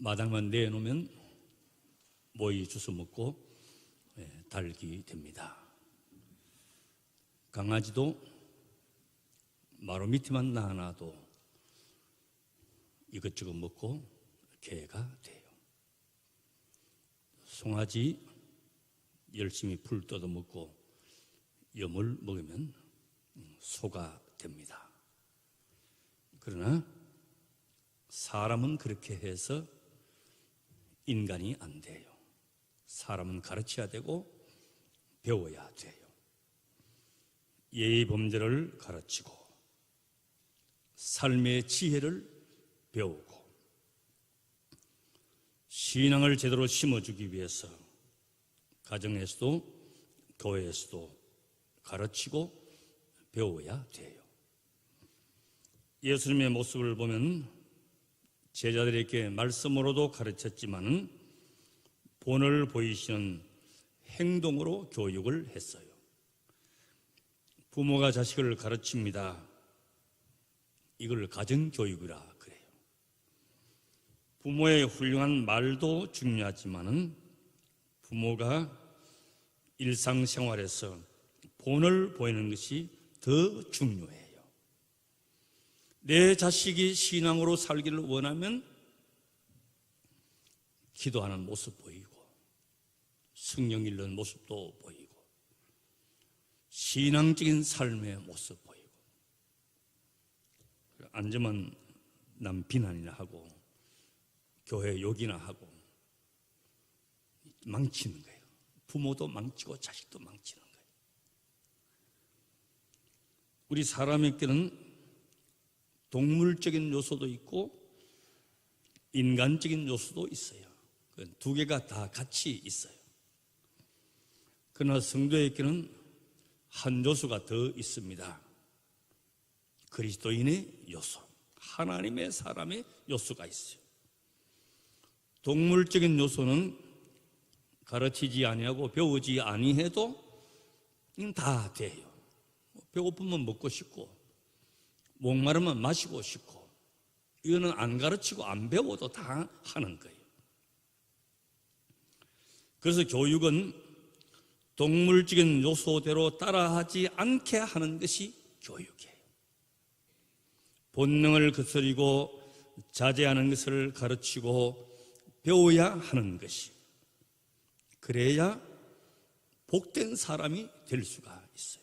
마당만 내놓으면 모이 주워 먹고 달기 됩니다. 강아지도 마루 밑에만 놔놔도 이것저것 먹고 개가 돼요. 송아지 열심히 풀 뜯어 먹고 염을 먹으면 소가 됩니다. 그러나 사람은 그렇게 해서 인간이 안 돼요. 사람은 가르쳐야 되고 배워야 돼요. 예의 범죄를 가르치고 삶의 지혜를 배우고 신앙을 제대로 심어주기 위해서 가정에서도 교회에서도 가르치고 배워야 돼요. 예수님의 모습을 보면 제자들에게 말씀으로도 가르쳤지만은 본을 보이시는 행동으로 교육을 했어요. 부모가 자식을 가르칩니다. 이걸 가정교육이라 그래요. 부모의 훌륭한 말도 중요하지만은 부모가 일상생활에서 본을 보이는 것이 더 중요해요. 내 자식이 신앙으로 살기를 원하면 기도하는 모습 보이고 성령 읽는 모습도 보이고 신앙적인 삶의 모습 보이고 앉으면 남 비난이나 하고 교회 욕이나 하고 망치는 거예요. 부모도 망치고 자식도 망치는 거예요. 우리 사람에게는 동물적인 요소도 있고 인간적인 요소도 있어요. 두 개가 다 같이 있어요. 그러나 성도에게는 한 요소가 더 있습니다. 그리스도인의 요소, 하나님의 사람의 요소가 있어요. 동물적인 요소는 가르치지 아니하고 배우지 아니해도 다 돼요. 배고프면 먹고 싶고 목마르면 마시고 싶고 이거는 안 가르치고 안 배워도 다 하는 거예요. 그래서 교육은 동물적인 요소대로 따라하지 않게 하는 것이 교육이에요. 본능을 거스리고 자제하는 것을 가르치고 배워야 하는 것이, 그래야 복된 사람이 될 수가 있어요.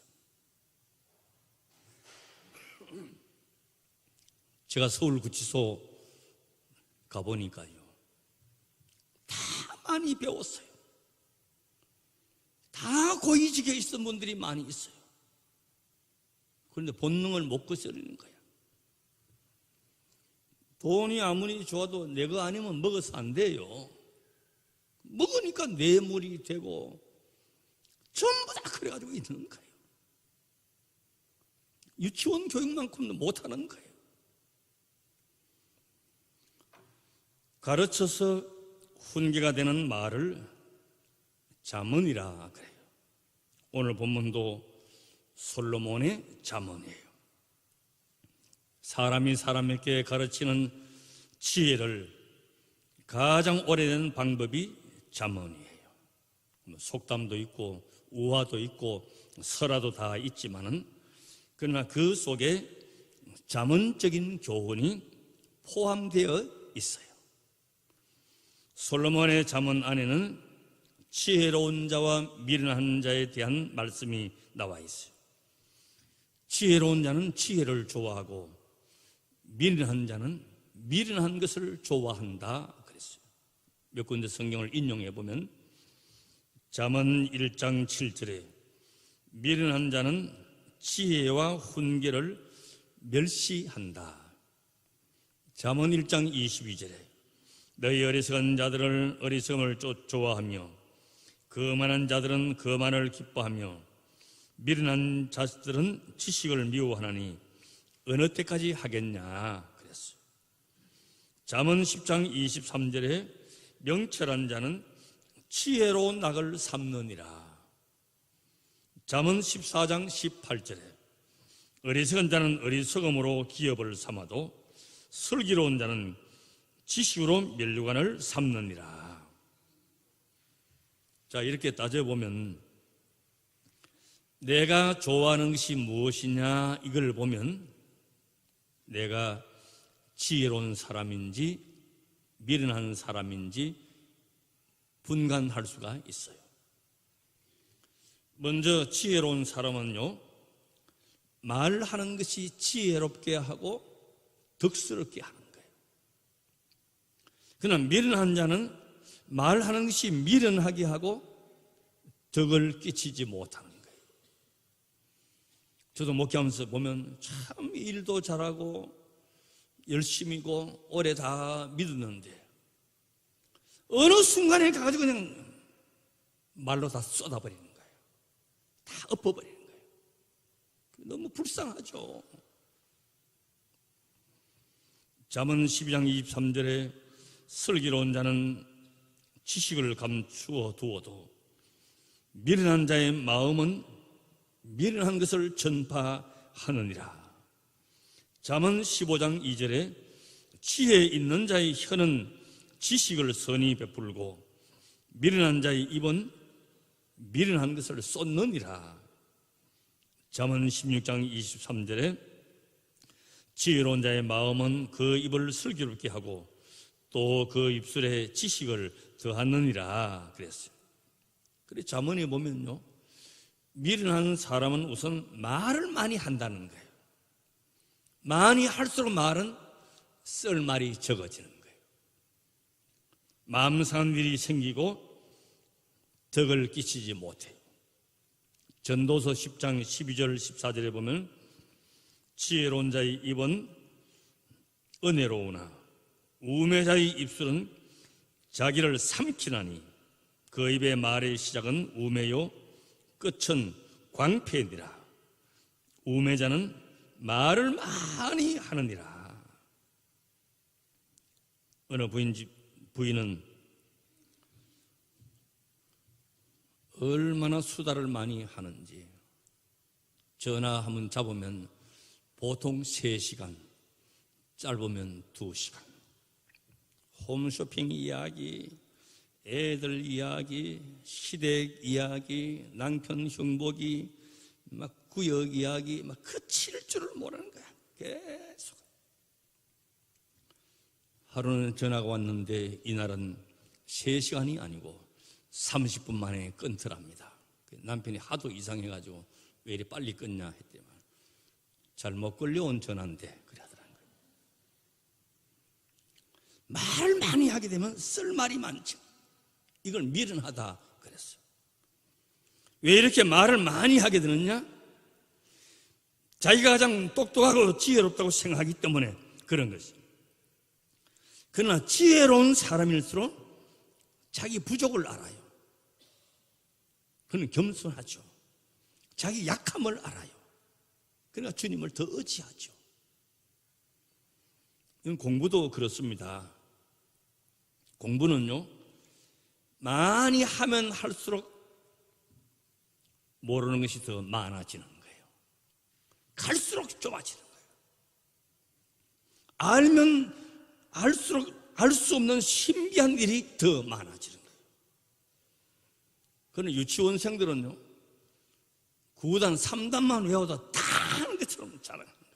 제가 서울구치소 가보니까요, 다 많이 배웠어요. 다 고위직에 있던 분들이 많이 있어요. 그런데 본능을 못 거스르는 거야. 돈이 아무리 좋아도 내 거 아니면 먹어서 안 돼요. 먹으니까 뇌물이 되고 전부 다 그래가지고 있는 거예요. 유치원 교육만큼도 못하는 거예요. 가르쳐서 훈계가 되는 말을 잠언이라 그래요. 오늘 본문도 솔로몬의 잠언이에요. 사람이 사람에게 가르치는 지혜를 가장 오래된 방법이 잠언이에요. 속담도 있고 우화도 있고 설화도 다 있지만은, 그러나 그 속에 잠언적인 교훈이 포함되어 있어요. 솔로몬의 잠언 안에는 지혜로운 자와 미련한 자에 대한 말씀이 나와 있어요. 지혜로운 자는 지혜를 좋아하고 미련한 자는 미련한 것을 좋아한다 그랬어요. 몇 군데 성경을 인용해 보면 잠언 1장 7절에 미련한 자는 지혜와 훈계를 멸시한다. 잠언 1장 22절에 너희 어리석은 자들은 어리석음을 좋아하며 거만한 자들은 거만을 기뻐하며 미련한 자들은 지식을 미워하나니 어느 때까지 하겠냐 그랬어요. 잠언 10장 23절에 명철한 자는 지혜로운 낙을 삼느니라. 잠언 14장 18절에 어리석은 자는 어리석음으로 기업을 삼아도 슬기로운 자는 지식으로 면류관을 삼느니라. 자, 이렇게 따져보면 내가 좋아하는 것이 무엇이냐 이걸 보면 내가 지혜로운 사람인지 미련한 사람인지 분간할 수가 있어요. 먼저 지혜로운 사람은요, 말하는 것이 지혜롭게 하고 덕스럽게 하는 거예요. 그러나 미련한 자는 말하는 것이 미련하게 하고 덕을 끼치지 못하는 거예요. 저도 목회하면서 보면 참 일도 잘하고 열심히고 오래 다 믿었는데 어느 순간에 가가지고 그냥 말로 다 쏟아버리는 거예요. 다 엎어버리는 거예요. 너무 불쌍하죠. 잠언 12장 23절에 슬기로운 자는 지식을 감추어 두어도 미련한 자의 마음은 미련한 것을 전파하느니라. 잠언 15장 2절에 지혜 있는 자의 혀는 지식을 선히 베풀고 미련한 자의 입은 미련한 것을 쏟느니라. 잠언 16장 23절에 지혜로운 자의 마음은 그 입을 슬기롭게 하고 또 그 입술에 지식을 더하느니라 그랬어요. 그래 잠언에 보면요, 미련한 사람은 우선 말을 많이 한다는 거예요. 많이 할수록 말은 쓸 말이 적어지는 거예요. 마음 상한 일이 생기고 덕을 끼치지 못해요. 전도서 10장 12절 14절에 보면 지혜로운 자의 입은 은혜로우나 우매자의 입술은 자기를 삼키나니 그 입의 말의 시작은 우매요 끝은 광폐니라. 우매자는 말을 많이 하느니라. 어느 부인은 얼마나 수다를 많이 하는지 전화 한번 잡으면 보통 3시간, 짧으면 2시간. 홈쇼핑 이야기, 애들 이야기, 시댁 이야기, 남편 흉보기, 막 구역 이야기, 막 그칠 줄을 모르는 거야. 계속. 하루는 전화가 왔는데 이날은 3시간이 아니고 30분 만에 끊더랍니다. 남편이 하도 이상해가지고 왜 이리 빨리 끊냐 했더니 잘못 걸려온 전화인데 그래 하더라는 거예요. 말을 많이 하게 되면 쓸 말이 많죠. 이걸 미련하다 그랬어요. 왜 이렇게 말을 많이 하게 되느냐? 자기가 가장 똑똑하고 지혜롭다고 생각하기 때문에 그런 것이. 그러나 지혜로운 사람일수록 자기 부족을 알아요. 그는 겸손하죠. 자기 약함을 알아요. 그러니까 주님을 더 의지하죠. 이건 공부도 그렇습니다. 공부는요, 많이 하면 할수록 모르는 것이 더 많아지는 거예요. 갈수록 좁아지는 거예요. 알면 알수록 알 수 없는 신기한 일이 더 많아지는 거예요. 그런데 유치원생들은요, 9단, 3단만 외워도 다 아는 것처럼 자랑하는 거예요.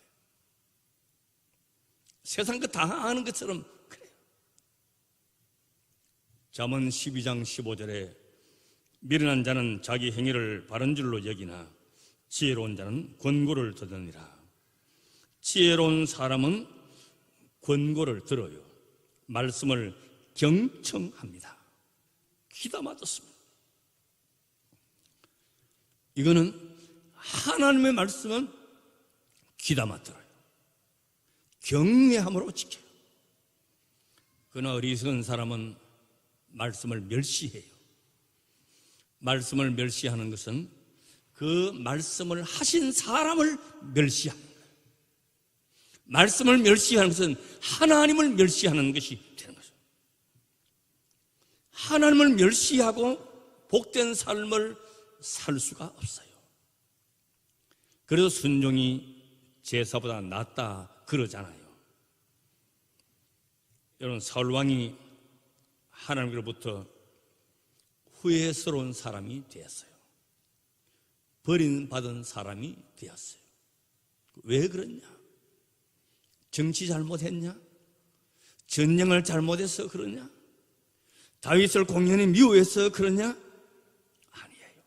세상 거 다 아는 것처럼 그래요. 잠언 12장 15절에 미련한 자는 자기 행위를 바른 줄로 여기나 지혜로운 자는 권고를 듣느니라. 지혜로운 사람은 권고를 들어요. 말씀을 경청합니다. 귀담아 듣습니다. 이거는 하나님의 말씀은 귀담아 들어요. 경외함으로 지켜요. 그러나 어리석은 사람은 말씀을 멸시해요. 말씀을 멸시하는 것은 그 말씀을 하신 사람을 멸시합니다. 말씀을 멸시하는 것은 하나님을 멸시하는 것이 되는 거죠. 하나님을 멸시하고 복된 삶을 살 수가 없어요. 그래서 순종이 제사보다 낫다 그러잖아요. 여러분, 사울 왕이 하나님으로부터 후회스러운 사람이 되었어요. 버림받은 사람이 되었어요. 왜 그러냐? 정치 잘못했냐? 전쟁을 잘못해서 그러냐? 다윗을 공연히 미워해서 그러냐? 아니에요.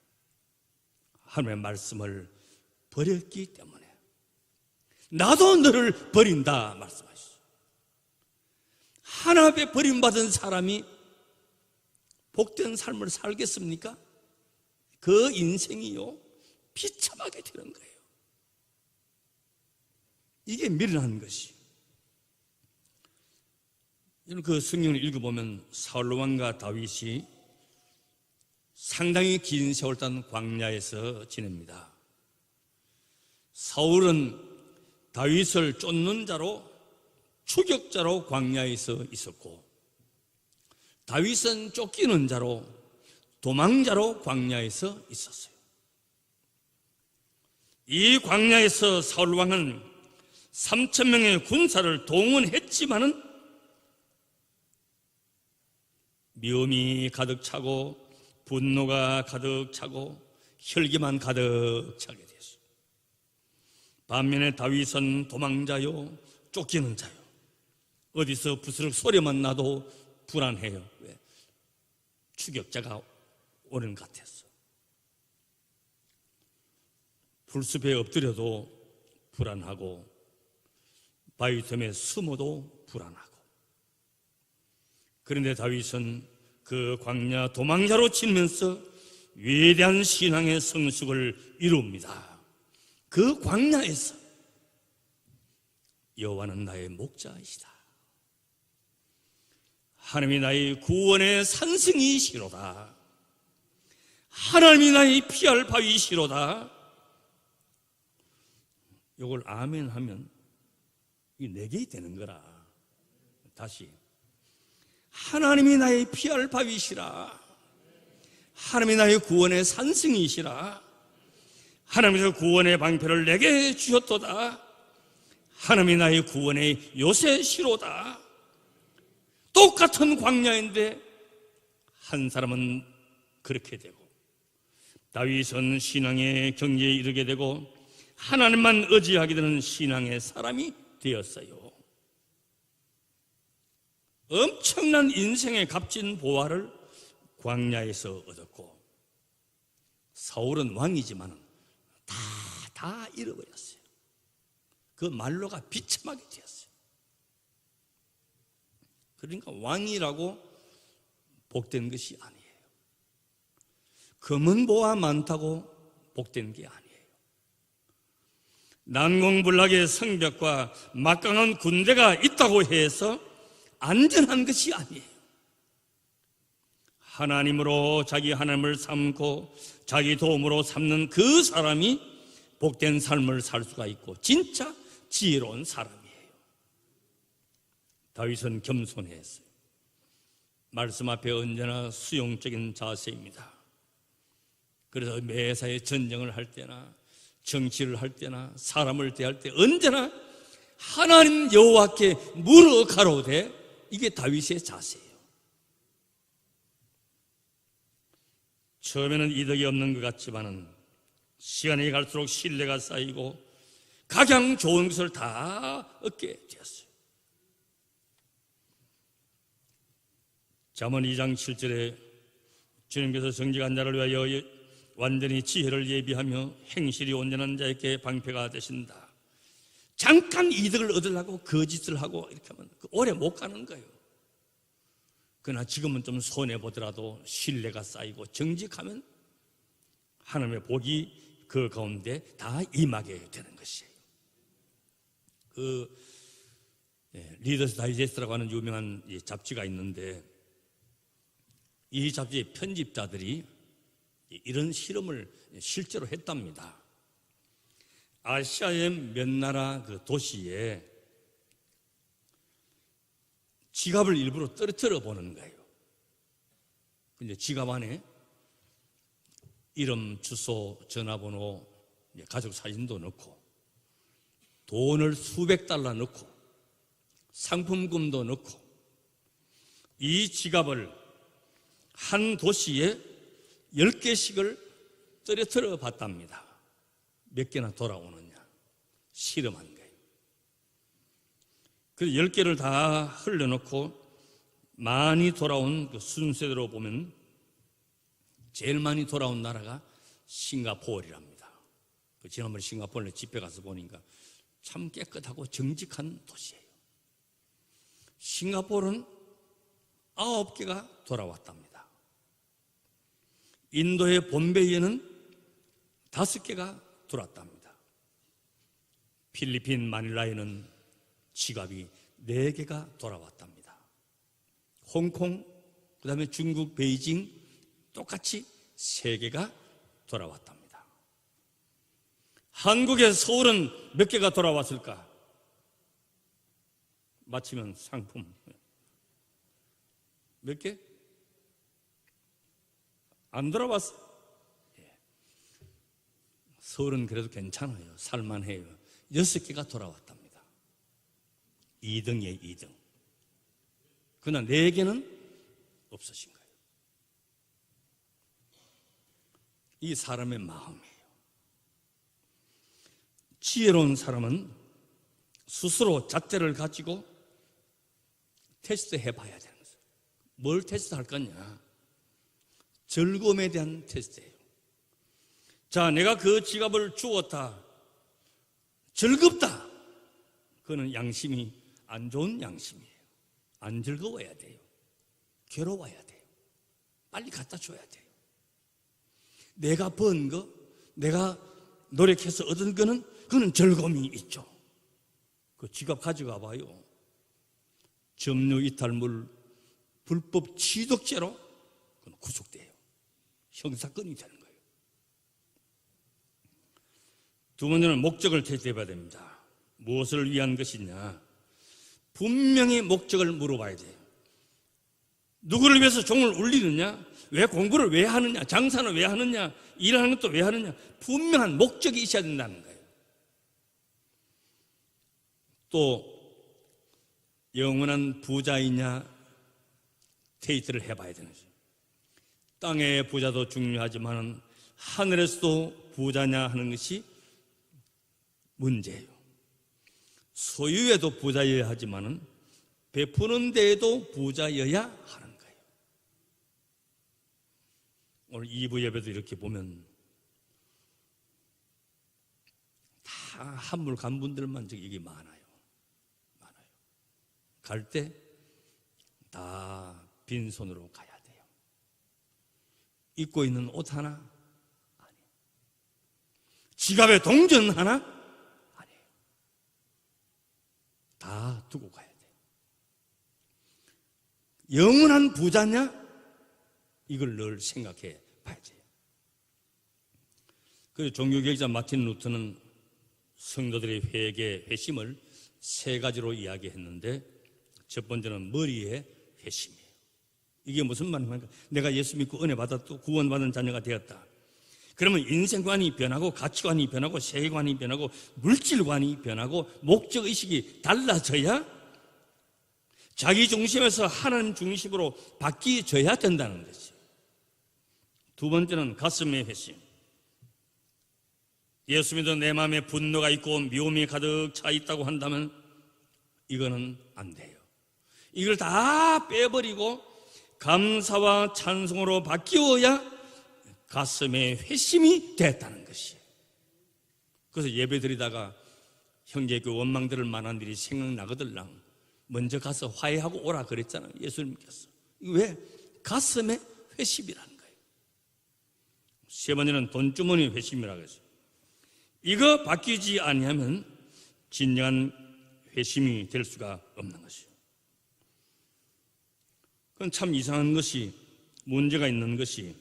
하나님의 말씀을 버렸기 때문에. 나도 너를 버린다 말씀하시죠. 하나님 앞에 버림받은 사람이 복된 삶을 살겠습니까? 그 인생이요 비참하게 되는 거예요. 이게 미련한 것이. 그 성경을 읽어보면 사울 왕과 다윗이 상당히 긴 세월 동안 광야에서 지냅니다. 사울은 다윗을 쫓는 자로, 추격자로 광야에서 있었고, 다윗은 쫓기는 자로, 도망자로 광야에서 있었어요. 이 광야에서 사울 왕은 3,000명의 군사를 동원했지만은 미움이 가득 차고 분노가 가득 차고 혈기만 가득 차게 됐어요. 반면에 다윗은 도망자요, 쫓기는 자요. 어디서 부스럭 소리만 나도 불안해요. 왜? 추격자가 오는 것 같아서. 풀숲에 엎드려도 불안하고 바위 틈에 숨어도 불안하고. 그런데 다윗은 그 광야 도망자로 치면서 위대한 신앙의 성숙을 이룹니다. 그 광야에서 여호와는 나의 목자이시다. 하나님이 나의 구원의 산성이시로다. 하나님이 나의 피할 바위시로다. 이걸 아멘 하면 이 네 개 되는 거라. 다시. 하나님이 나의 피할 바위시라. 하나님이 나의 구원의 산성이시라. 하나님께서 구원의 방패를 내게 주셨도다. 하나님이 나의 구원의 요새시로다. 똑같은 광야인데 한 사람은 그렇게 되고 다윗은 신앙의 경지에 이르게 되고 하나님만 의지하게 되는 신앙의 사람이 되었어요. 엄청난 인생의 값진 보화를 광야에서 얻었고, 사울은 왕이지만 다 잃어버렸어요. 그 말로가 비참하게 되었어요. 그러니까 왕이라고 복된 것이 아니에요. 검은 보화 많다고 복된 게 아니에요. 난공불락의 성벽과 막강한 군대가 있다고 해서 안전한 것이 아니에요. 하나님으로 자기 하나님을 삼고 자기 도움으로 삼는 그 사람이 복된 삶을 살 수가 있고 진짜 지혜로운 사람이에요. 다윗은 겸손했어요. 말씀 앞에 언제나 수용적인 자세입니다. 그래서 매사에 전쟁을 할 때나 정치를 할 때나 사람을 대할 때 언제나 하나님 여호와께 물어 가로되, 이게 다윗의 자세예요. 처음에는 이득이 없는 것 같지만은 시간이 갈수록 신뢰가 쌓이고 각양 좋은 것을 다 얻게 되었어요. 잠언 2장 7절에 주님께서 정직한 자를 위하여 완전히 지혜를 예비하며 행실이 온전한 자에게 방패가 되신다. 잠깐 이득을 얻으려고 거짓을 하고 이렇게 하면 오래 못 가는 거예요. 그러나 지금은 좀 손해보더라도 신뢰가 쌓이고 정직하면 하나님의 복이 그 가운데 다 임하게 되는 것이에요. 리더스 다이제스트라고 하는 유명한 잡지가 있는데, 이 잡지의 편집자들이 이런 실험을 실제로 했답니다. 아시아의 몇 나라 그 도시에 지갑을 일부러 떨어뜨려 보는 거예요. 근데 지갑 안에 이름, 주소, 전화번호, 가족 사진도 넣고 돈을 수백 달러 넣고 상품금도 넣고 이 지갑을 한 도시에 10개씩을 떨어뜨려 봤답니다. 몇 개나 돌아오느냐 실험한 거예요. 그래서 10개를 다 흘려놓고 많이 돌아온 그 순서대로 보면 제일 많이 돌아온 나라가 싱가포르랍니다. 지난번에 싱가포르에 집회 가서 보니까 참 깨끗하고 정직한 도시예요. 싱가포르는 9개가 돌아왔답니다. 인도의 bombay에는 5개가 들어왔답니다. 필리핀 마닐라에는 지갑이 4개가 돌아왔답니다. 홍콩, 그 다음에 중국 베이징 똑같이 3개가 돌아왔답니다. 한국의 서울은 몇 개가 돌아왔을까? 맞히면 상품 몇 개? 안 돌아왔어. 서울은 그래도 괜찮아요. 살만해요. 6개가 돌아왔답니다. 2등이에요, 2등. 그러나 4개는 없으신 거예요. 이 사람의 마음이에요. 지혜로운 사람은 스스로 잣대를 가지고 테스트 해봐야 되는 거예요. 뭘 테스트할 거냐? 즐거움에 대한 테스트예요. 자, 내가 그 지갑을 주었다. 즐겁다. 그거는 양심이 안 좋은 양심이에요. 안 즐거워야 돼요. 괴로워야 돼요. 빨리 갖다 줘야 돼요. 내가 번 거, 내가 노력해서 얻은 거는 그거는 즐거움이 있죠. 그 지갑 가져가 봐요. 점유 이탈물 불법 취득죄로 구속돼요. 형사건이 되는 거예요. 두 번째는 목적을 테스트해 봐야 됩니다. 무엇을 위한 것이냐? 분명히 목적을 물어봐야 돼요. 누구를 위해서 종을 울리느냐? 왜 공부를 왜 하느냐? 장사는 왜 하느냐? 일하는 것도 왜 하느냐? 분명한 목적이 있어야 된다는 거예요. 또 영원한 부자이냐 테스트를 해봐야 되는 거죠. 땅의 부자도 중요하지만 하늘에서도 부자냐 하는 것이 문제예요. 소유에도 부자여야 하지만 베푸는 데에도 부자여야 하는 거예요. 오늘 2부 예배도 이렇게 보면 다 한물 간 분들만 이게 많아요. 갈 때 다 빈손으로 가야 돼요. 입고 있는 옷 하나? 아니에요. 지갑에 동전 하나? 아니에요. 다 두고 가야 돼요. 영원한 부자냐? 이걸 늘 생각해 봐야 돼요. 그래서 종교개혁자 마틴 루터는 성도들의 회개, 회심을 3가지로 이야기했는데 첫 번째는 머리의 회심이에요. 이게 무슨 말입니까? 내가 예수 믿고 은혜 받았고 구원받은 자녀가 되었다. 그러면 인생관이 변하고 가치관이 변하고 세계관이 변하고 물질관이 변하고 목적의식이 달라져야 자기 중심에서 하나님 중심으로 바뀌어져야 된다는 거죠. 두 번째는 가슴의 회심. 예수 믿어 내 마음에 분노가 있고 미움이 가득 차 있다고 한다면 이거는 안 돼요. 이걸 다 빼버리고 감사와 찬송으로 바뀌어야 가슴에 회심이 됐다는 것이에요. 그래서 예배 드리다가 형제교 원망들을 만난 일이 생각나거들랑 먼저 가서 화해하고 오라 그랬잖아요. 예수님께서. 왜? 가슴에 회심이라는 거예요. 세 번째는 돈주머니 회심이라고 했어요. 이거 바뀌지 아니하면 진정한 회심이 될 수가 없는 것이에요. 그건 참 이상한 것이, 문제가 있는 것이,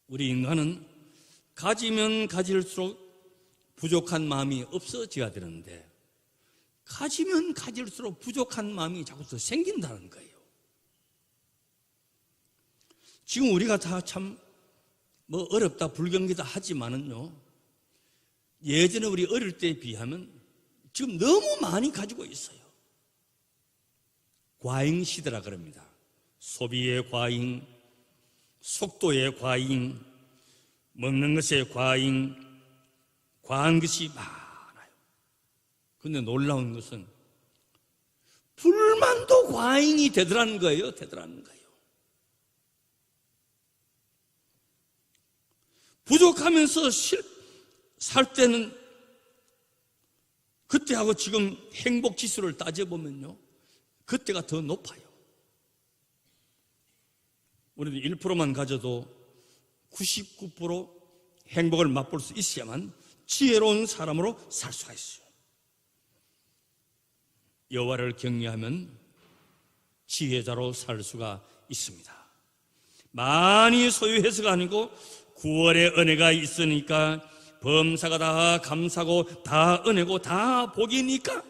우리 인간은 가지면 가질수록 부족한 마음이 없어져야 되는데 가지면 가질수록 부족한 마음이 자꾸 더 생긴다는 거예요. 지금 우리가 다 참 어렵다 불경기다 하지만은요, 예전에 우리 어릴 때에 비하면 지금 너무 많이 가지고 있어요. 과잉 시대라 그럽니다. 소비의 과잉, 속도의 과잉, 먹는 것의 과잉, 과한 것이 많아요. 그런데 놀라운 것은 불만도 과잉이 되더라는 거예요. 부족하면서 살 때는 그때하고 지금 행복 지수를 따져보면요, 그때가 더 높아요. 우리도 1%만 가져도 99% 행복을 맛볼 수 있어야만 지혜로운 사람으로 살 수가 있어요. 여호와를 경외하면 지혜자로 살 수가 있습니다. 많이 소유해서가 아니고 구원의 은혜가 있으니까, 범사가 다 감사고 다 은혜고 다 복이니까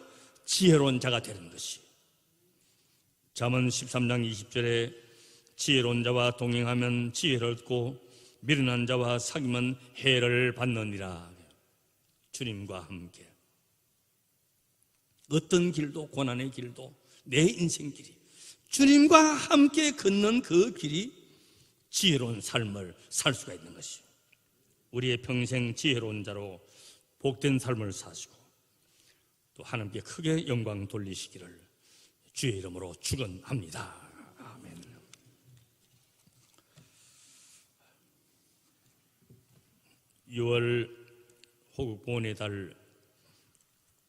지혜로운 자가 되는 것이. 잠언 13장 20절에 지혜로운 자와 동행하면 지혜를 얻고 미련한 자와 사귀면 해를 받느니라. 주님과 함께 어떤 길도, 고난의 길도, 내 인생 길이 주님과 함께 걷는 그 길이 지혜로운 삶을 살 수가 있는 것이요, 우리의 평생 지혜로운 자로 복된 삶을 사시고 또 하나님께 크게 영광 돌리시기를 주의 이름으로 축원합니다. 아멘. (6월) 호국 보훈의 달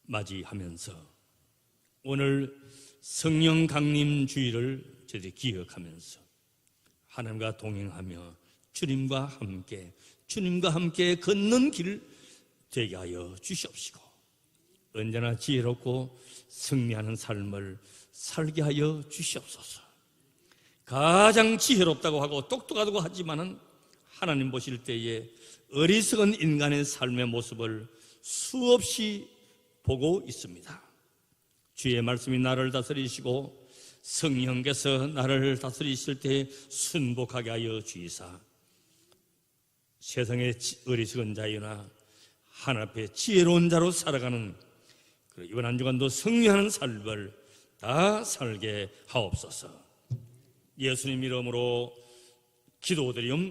맞이하면서 오늘 성령 강림 주일을 저희들이 기억하면서 하나님과 동행하며 주님과 함께 걷는 길 되게 하여 주시옵시고, 언제나 지혜롭고 승리하는 삶을 살게 하여 주시옵소서. 가장 지혜롭다고 하고 똑똑하다고 하지만은 하나님 보실 때에 어리석은 인간의 삶의 모습을 수없이 보고 있습니다. 주의 말씀이 나를 다스리시고 성령께서 나를 다스리실 때 순복하게 하여 주이사, 세상의 어리석은 자유나 하나님 앞에 지혜로운 자로 살아가는 이번 한 주간도 승리하는 삶을 다 살게 하옵소서. 예수님 이름으로 기도드리옵나이다.